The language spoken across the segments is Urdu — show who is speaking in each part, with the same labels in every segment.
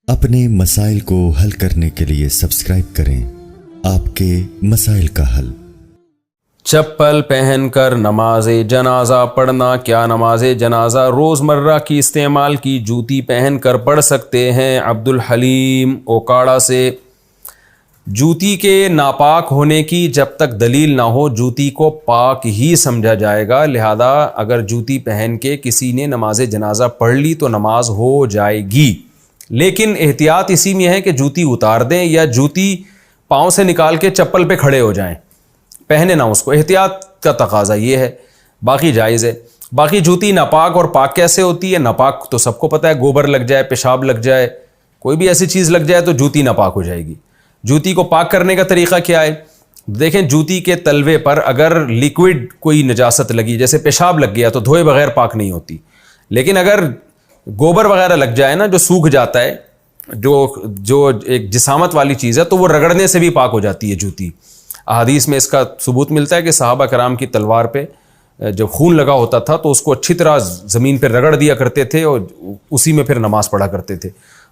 Speaker 1: اپنے مسائل کو حل کرنے کے لیے سبسکرائب کریں آپ کے مسائل کا حل۔
Speaker 2: چپل پہن کر نماز جنازہ پڑھنا۔ کیا نماز جنازہ روزمرہ کی استعمال کی جوتی پہن کر پڑھ سکتے ہیں؟ عبد الحلیم اوکاڑا سے۔ جوتی کے ناپاک ہونے کی جب تک دلیل نہ ہو جوتی کو پاک ہی سمجھا جائے گا، لہذا اگر جوتی پہن کے کسی نے نماز جنازہ پڑھ لی تو نماز ہو جائے گی، لیکن احتیاط اسی میں ہے کہ جوتی اتار دیں یا جوتی پاؤں سے نکال کے چپل پہ کھڑے ہو جائیں، پہنے نہ اس کو۔ احتیاط کا تقاضا یہ ہے، باقی جائز ہے۔ باقی جوتی ناپاک اور پاک کیسے ہوتی ہے؟ ناپاک تو سب کو پتہ ہے، گوبر لگ جائے، پیشاب لگ جائے، کوئی بھی ایسی چیز لگ جائے تو جوتی ناپاک ہو جائے گی۔ جوتی کو پاک کرنے کا طریقہ کیا ہے؟ دیکھیں، جوتی کے تلوے پر اگر لیکوڈ کوئی نجاست لگی، جیسے پیشاب لگ گیا، تو دھوئے بغیر پاک نہیں ہوتی، لیکن اگر گوبر وغیرہ لگ جائے نا، جو سوکھ جاتا ہے، جو ایک جسامت والی چیز ہے، تو وہ رگڑنے سے بھی پاک ہو جاتی ہے جوتی۔ احادیث میں اس کا ثبوت ملتا ہے کہ صحابہ کرام کی تلوار پہ جب خون لگا ہوتا تھا تو اس کو اچھی طرح زمین پہ رگڑ دیا کرتے تھے اور اسی میں پھر نماز پڑھا کرتے تھے۔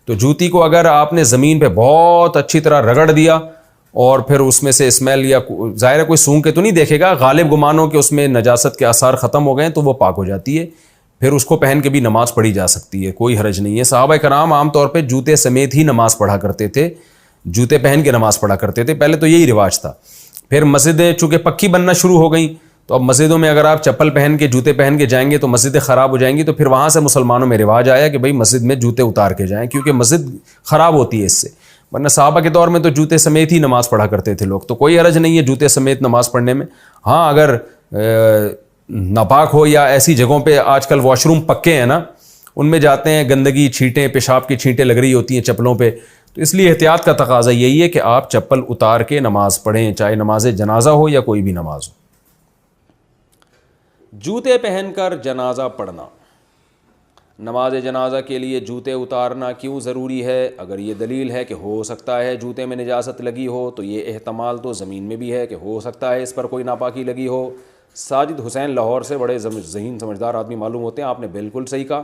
Speaker 2: تو جوتی کو اگر آپ نے زمین پہ بہت اچھی طرح رگڑ دیا اور پھر اس میں سے اسمیل یا ظاہر ہے کوئی سونگھ کے تو نہیں دیکھے گا، غالب گمان ہو کہ اس میں نجاست کے آثار ختم ہو گئے تو وہ پاک ہو جاتی ہے، پھر اس کو پہن کے بھی نماز پڑھی جا سکتی ہے، کوئی حرج نہیں ہے۔ صحابہ کرام عام طور پہ جوتے سمیت ہی نماز پڑھا کرتے تھے، جوتے پہن کے نماز پڑھا کرتے تھے، پہلے تو یہی رواج تھا۔ پھر مسجدیں چونکہ پکی بننا شروع ہو گئیں تو اب مسجدوں میں اگر آپ چپل پہن کے جوتے پہن کے جائیں گے تو مسجدیں خراب ہو جائیں گی، تو پھر وہاں سے مسلمانوں میں رواج آیا کہ بھئی مسجد میں جوتے اتار کے جائیں، کیونکہ مسجد خراب ہوتی ہے اس سے، ورنہ صحابہ کے دور میں تو جوتے سمیت ہی نماز پڑھا کرتے تھے لوگ، تو کوئی حرج نہیں ہے جوتے سمیت نماز پڑھنے میں۔ ہاں اگر ناپاک ہو یا ایسی جگہوں پہ آج کل واش روم پکے ہیں نا، ان میں جاتے ہیں، گندگی، چھینٹیں، پیشاب کی چھینٹیں لگ رہی ہوتی ہیں چپلوں پہ، تو اس لیے احتیاط کا تقاضا یہی ہے کہ آپ چپل اتار کے نماز پڑھیں، چاہے نماز جنازہ ہو یا کوئی بھی نماز ہو۔ جوتے پہن کر جنازہ پڑھنا۔ نماز جنازہ کے لیے جوتے اتارنا کیوں ضروری ہے؟ اگر یہ دلیل ہے کہ ہو سکتا ہے جوتے میں نجاست لگی ہو، تو یہ احتمال تو زمین میں بھی ہے کہ ہو سکتا ہے اس پر کوئی ناپاکی لگی ہو۔ ساجد حسین لاہور سے بڑے ذہین سمجھدار آدمی معلوم ہوتے ہیں، آپ نے بالکل صحیح کہا،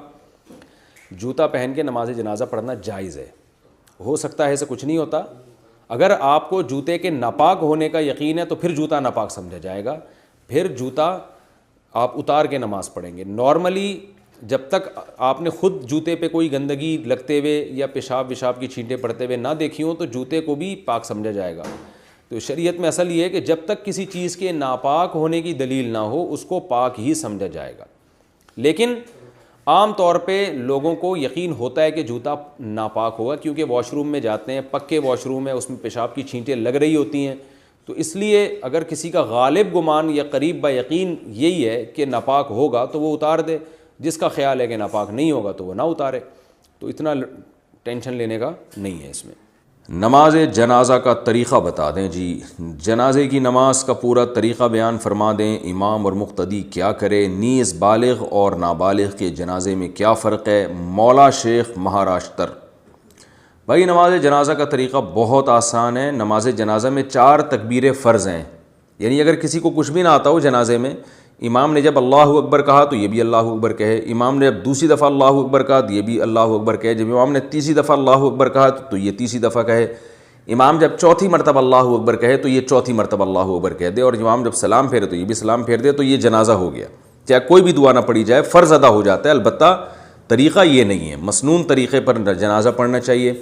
Speaker 2: جوتا پہن کے نماز جنازہ پڑھنا جائز ہے، ہو سکتا ہے، اسے کچھ نہیں ہوتا۔ اگر آپ کو جوتے کے ناپاک ہونے کا یقین ہے تو پھر جوتا ناپاک سمجھا جائے گا، پھر جوتا آپ اتار کے نماز پڑھیں گے۔ نارملی جب تک آپ نے خود جوتے پہ کوئی گندگی لگتے ہوئے یا پیشاب وشاب کی چھینٹیں پڑتے ہوئے نہ دیکھی ہوں تو جوتے کو بھی پاک سمجھا جائے گا۔ تو شریعت میں اصل یہ ہے کہ جب تک کسی چیز کے ناپاک ہونے کی دلیل نہ ہو اس کو پاک ہی سمجھا جائے گا، لیکن عام طور پہ لوگوں کو یقین ہوتا ہے کہ جوتا ناپاک ہوگا، کیونکہ واش روم میں جاتے ہیں، پکے واش روم ہے، اس میں پیشاب کی چھینٹیں لگ رہی ہوتی ہیں، تو اس لیے اگر کسی کا غالب گمان یا قریب با یقین یہی ہے کہ ناپاک ہوگا تو وہ اتار دے، جس کا خیال ہے کہ ناپاک نہیں ہوگا تو وہ نہ اتارے، تو اتنا ٹینشن لینے کا نہیں ہے اس میں۔ نماز جنازہ کا طریقہ بتا دیں جی، جنازے کی نماز کا پورا طریقہ بیان فرما دیں، امام اور مقتدی کیا کرے، نیز بالغ اور نابالغ کے جنازے میں کیا فرق ہے؟ مولا شیخ مہاراشٹر۔ بھائی نماز جنازہ کا طریقہ بہت آسان ہے۔ نماز جنازہ میں 4 تکبیریں فرض ہیں، یعنی اگر کسی کو کچھ بھی نہ آتا ہو جنازے میں، امام نے جب اللہ اکبر کہا تو یہ بھی اللہ اکبر کہے، امام نے جب دوسری دفعہ اللہ اکبر کہا تو یہ بھی اللہ اکبر کہے، جب امام نے تیسری دفعہ اللہ اکبر کہا تو یہ تیسری دفعہ کہے، امام جب چوتھی مرتبہ اللہ اکبر کہے تو یہ چوتھی مرتبہ اللہ اکبر کہہ دے، اور امام جب سلام پھیرے تو یہ بھی سلام پھیر دے، تو یہ جنازہ ہو گیا، چاہے کوئی بھی دعا نہ پڑھی جائے، فرض ادا ہو جاتا ہے۔ البتہ طریقہ یہ نہیں ہے، مسنون طریقے پر جنازہ پڑھنا چاہیے۔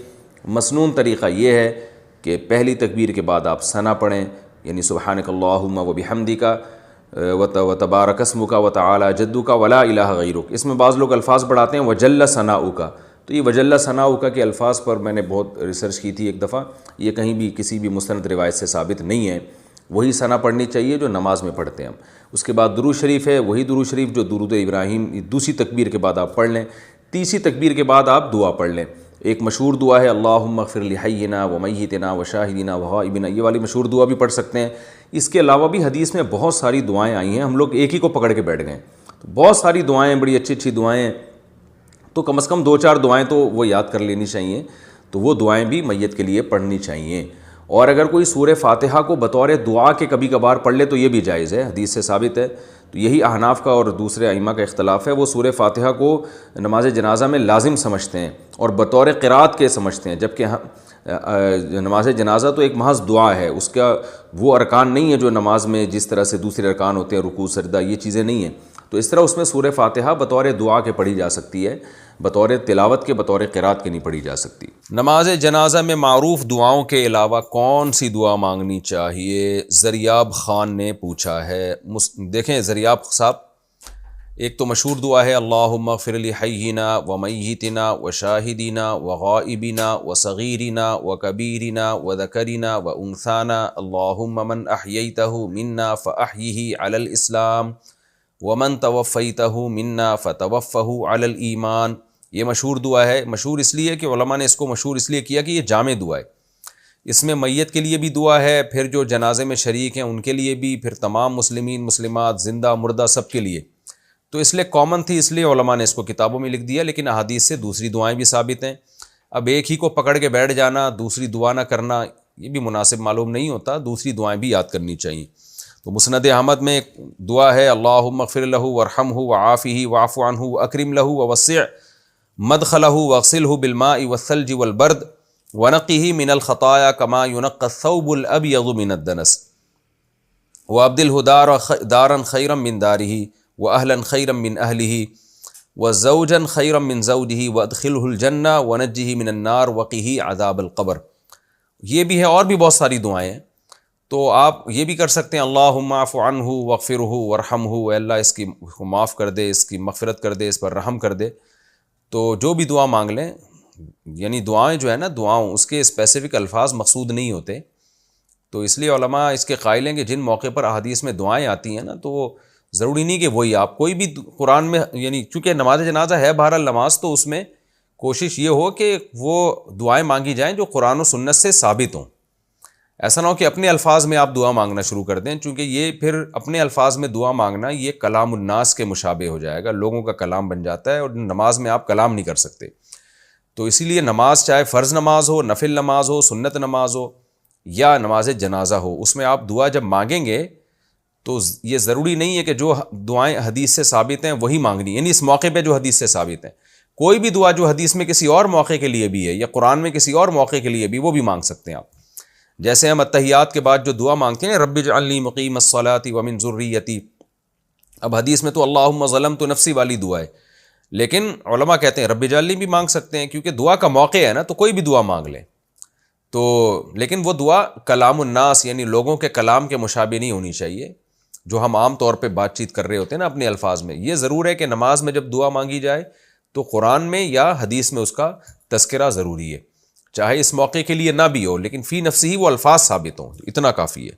Speaker 2: مسنون طریقہ یہ ہے کہ پہلی تکبیر کے بعد آپ ثنا پڑھیں، یعنی سبحانک اللہم و بحمدک وتبارک اسمک وتعالی جدک ولا الہ غیرک، اس میں بعض لوگ الفاظ بڑھاتے ہیں وجل ثناؤک، تو یہ وجل ثناؤک کے الفاظ پر میں نے بہت ریسرچ کی تھی ایک دفعہ، یہ کہیں بھی کسی بھی مستند روایت سے ثابت نہیں ہے، وہی ثنا پڑھنی چاہیے جو نماز میں پڑھتے ہیں ہم۔ اس کے بعد درود شریف ہے، وہی درود شریف جو درود ابراہیم دوسری تکبیر کے بعد آپ پڑھ لیں، تیسری تکبیر کے بعد آپ دعا پڑھ لیں۔ ایک مشہور دعا ہے اللہم اغفر لحینا ومیتنا وشاہدنا وغائبنا، یہ والی مشہور دعا بھی پڑھ سکتے ہیں۔ اس کے علاوہ بھی حدیث میں بہت ساری دعائیں آئی ہیں، ہم لوگ ایک ہی کو پکڑ کے بیٹھ گئے، تو بہت ساری دعائیں، بڑی اچھی اچھی دعائیں ہیں، تو کم از کم 2-4 دعائیں تو وہ یاد کر لینی چاہیے، تو وہ دعائیں بھی میت کے لیے پڑھنی چاہیے۔ اور اگر کوئی سورہ فاتحہ کو بطور دعا کے کبھی کبھار پڑھ لے تو یہ بھی جائز ہے، حدیث سے ثابت ہے۔ تو یہی احناف کا اور دوسرے ائمہ کا اختلاف ہے، وہ سورہ فاتحہ کو نماز جنازہ میں لازم سمجھتے ہیں، اور بطور قرات کے سمجھتے ہیں، جبکہ نماز جنازہ تو ایک محض دعا ہے، اس کا وہ ارکان نہیں ہے جو نماز میں جس طرح سے دوسرے ارکان ہوتے ہیں، رکوع سجدہ، یہ چیزیں نہیں ہیں۔ تو اس طرح اس میں سورہ فاتحہ بطور دعا کے پڑھی جا سکتی ہے، بطور تلاوت کے، بطور قرات کے نہیں پڑھی جا سکتی۔ نماز جنازہ میں معروف دعاؤں کے علاوہ کون سی دعا مانگنی چاہیے؟ زریاب خان نے پوچھا ہے۔ دیکھیں زریاب صاحب، ایک تو مشہور دعا ہے اللہم اغفر لحینا ومیتنا وشاہدنا وغائبنا وصغیرنا وکبیرنا وذکرنا وانثانا اللہم من احییتہ منا فاحیہ علی الاسلام ومن توفیتہ منا فتوفہ علی الایمان۔ یہ مشہور دعا ہے۔ مشہور اس لیے کہ علماء نے اس کو مشہور اس لیے کیا کہ یہ جامع دعا ہے، اس میں میت کے لیے بھی دعا ہے، پھر جو جنازے میں شریک ہیں ان کے لیے بھی، پھر تمام مسلمین مسلمات زندہ مردہ سب کے لیے، تو اس لیے کامن تھی، اس لیے علماء نے اس کو کتابوں میں لکھ دیا۔ لیکن احادیث سے دوسری دعائیں بھی ثابت ہیں۔ اب ایک ہی کو پکڑ کے بیٹھ جانا، دوسری دعا نہ کرنا، یہ بھی مناسب معلوم نہیں ہوتا، دوسری دعائیں بھی یاد کرنی چاہیے۔ تو مسند احمد میں ایک دعا ہے اللہم اغفر لہ وارحمہ وعافہ واعف عنہ واکرم لہ ووسع مدخلہ واغسلہ بالماء والثلج والبرد ونقہ من الخطایا کما ینقی الثوب الابیض من الدنس وابدلہ دارا خیرا من دارہ واہلا خیرا من اہلہ وزوجا خیرا من زوجہ وادخلہ الجنہ ونجہ من النار وقہ عذاب القبر۔ یہ بھی ہے، اور بھی بہت ساری دعائیں ہیں، تو آپ یہ بھی کر سکتے ہیں اللہم اعف عنہ واغفرہ وارحمہ، اے اللہ اس کی معاف کر دے، اس کی مغفرت کر دے، اس پر رحم کر دے۔ تو جو بھی دعا مانگ لیں، یعنی دعائیں جو ہے نا، دعاؤں اس کے اسپیسیفک الفاظ مقصود نہیں ہوتے، تو اس لیے علماء اس کے قائل ہیں کہ جن موقع پر احادیث میں دعائیں آتی ہیں نا، تو وہ ضروری نہیں کہ وہی آپ کوئی بھی قرآن میں، یعنی چونکہ نماز جنازہ ہے بہرحال نماز، تو اس میں کوشش یہ ہو کہ وہ دعائیں مانگی جائیں جو قرآن و سنت سے ثابت ہوں۔ ایسا نہ ہو کہ اپنے الفاظ میں آپ دعا مانگنا شروع کر دیں، چونکہ یہ پھر اپنے الفاظ میں دعا مانگنا یہ کلام الناس کے مشابہ ہو جائے گا، لوگوں کا کلام بن جاتا ہے، اور نماز میں آپ کلام نہیں کر سکتے۔ تو اسی لیے نماز چاہے فرض نماز ہو، نفل نماز ہو، سنت نماز ہو یا نماز جنازہ ہو، اس میں آپ دعا جب مانگیں گے تو یہ ضروری نہیں ہے کہ جو دعائیں حدیث سے ثابت ہیں وہی مانگنی، یعنی اس موقع پہ جو حدیث سے ثابت ہیں۔ کوئی بھی دعا جو حدیث میں کسی اور موقع کے لیے بھی ہے یا قرآن میں کسی اور موقع کے لیے بھی، وہ بھی مانگ سکتے ہیں آپ۔ جیسے ہم اتحیات کے بعد جو دعا مانگتے ہیں رب اجعلنی مقیم الصلاۃ ومن ذریتی، اب حدیث میں تو اللہم ظلمت نفسی والی دعا ہے، لیکن علماء کہتے ہیں رب اجعلنی بھی مانگ سکتے ہیں، کیونکہ دعا کا موقع ہے نا، تو کوئی بھی دعا مانگ لیں۔ تو لیکن وہ دعا کلام الناس یعنی لوگوں کے کلام کے مشابہ نہیں ہونی چاہیے، جو ہم عام طور پہ بات چیت کر رہے ہوتے ہیں نا اپنے الفاظ میں۔ یہ ضرور ہے کہ نماز میں جب دعا مانگی جائے تو قرآن میں یا حدیث میں اس کا تذکرہ ضروری ہے، چاہے اس موقع کے لیے نہ بھی ہو، لیکن فی نفسی ہی وہ الفاظ ثابت ہوں، اتنا کافی ہے۔